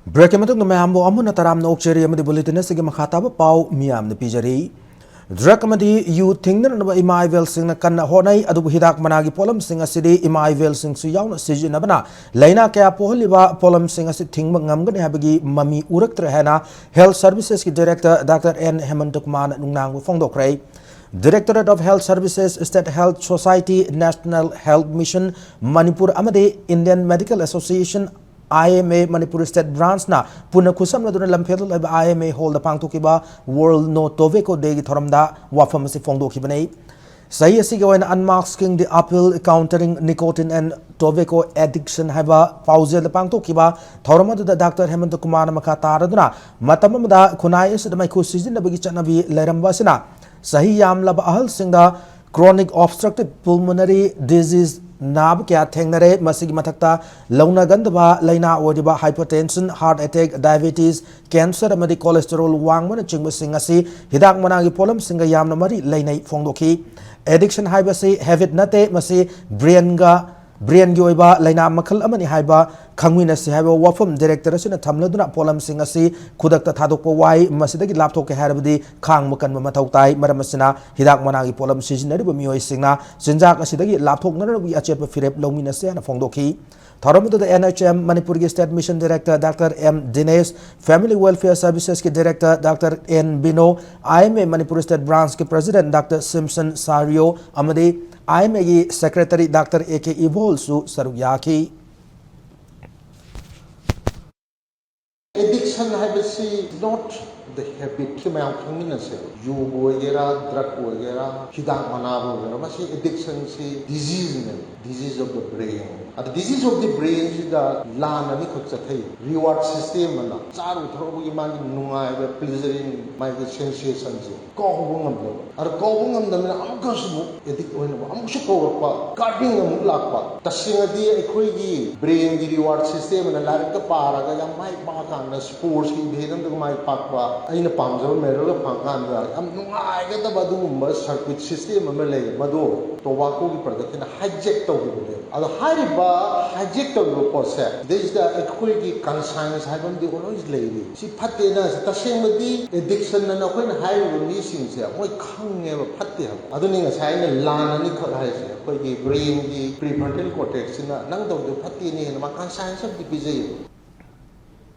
Break matung mayambo amuna taram no cheri amadi bulletin sige makhataba pau miam ne pijari drug amadi you think na imai vel sing na kan honai adu hidak managi polam sing asidi imai vel sing su yaw na sijin na bana laina kaya pohliba polam sing asi thing ngam gani habagi mami urak tre hana health services ki director Dr. N Hemantukman nungnang fongdok rei Directorate of Health Services, State Health Society, National Health Mission, Manipur amadi Indian Medical Association IMA Manipuri State Branch na puna kusam na duna lampedal ay IMA hold the pang tukiba World No Tobacco Day thoramda wafam si fongdo kibanay. Sahi asi gawain unmasking the appeal countering nicotine and tobacco addiction haiba pauze the pang tukiba thorama da Dr. Hemantukman makatara duna matamamada kunai is the maiku season na bagi chanabi leramba sina. Sahi yam laba ahal singda chronic obstructive pulmonary disease nab kya thengnare masigi mathakta launa gandaba laina odiba hypertension heart attack diabetes cancer amadi cholesterol wangmana chingba singasi hidak managi polam singa yamna mari lainai fongdoki addiction haibasi habit nate masi brain gi oiba laina makhal amani haiba khangwina si haiba wafam director asina thamladuna polam singasi khudakta thadokpa wai masidagi laptop ke harabdi khang makan mathau tai maramasina hidak managi polam sijinari ba mioi singna sinjak asidagi laptop narabi achep firep lomina se na fongdoki Thoramadu the NHM Manipur State Mission Director Dr. M. Dinesh, Family Welfare Services ki Director Dr. N. Bino, IMA Manipur State Branch ki President Dr. Simpson Sario, amadi IMA ki Secretary Dr. A.K. Ivolsu Sarugyaki. Addiction is not the habit कि मैं आपको मिलने से योग वगैरह drug वगैरह हिदाक मनाबो वगैरह बस ये addiction से disease of the brain और disease of the brain से दा लान अभी खुद से थे reward system मना चार उठरो वो इमान नुंगाए वे pleasuring माय के sensation से कौबुंगम दो और कौबुंगम दो मेरा अमुक सुबु addict होने वो अमुक सुबु रखा कार्डिंग अमुक लापा तस्वीर दी एकोई की brain की reward system मना लारे का पारा का या माय पाकान sports की भेदन तो माय पाकवा अइना पामजब मेरल फांकानदा हम नुंगाइगदब अदुगुम्बा सर्किट सिस्टम अमा ले मदो टोबाको की प्रोडक्ट ना हाइजेक तौगिबने अदो हारिबा हाइजेक तौगिबो पोसे दिस द एकोई की कंसाइंस हाइबम दि ऑलवेज लेली सि फते ना तसेंगदि एडिक्शन ना अखोइना हाइबो मी सिंगसे मोय खंगेबा फते हब अदुनि ngसाइना लाननि खत हाइसे अखोई की ब्रेन की प्रीफ्रंटल कॉर्टेक्स ना नंग दौदो फते नि मा कंसाइंस ऑफ दि बिजे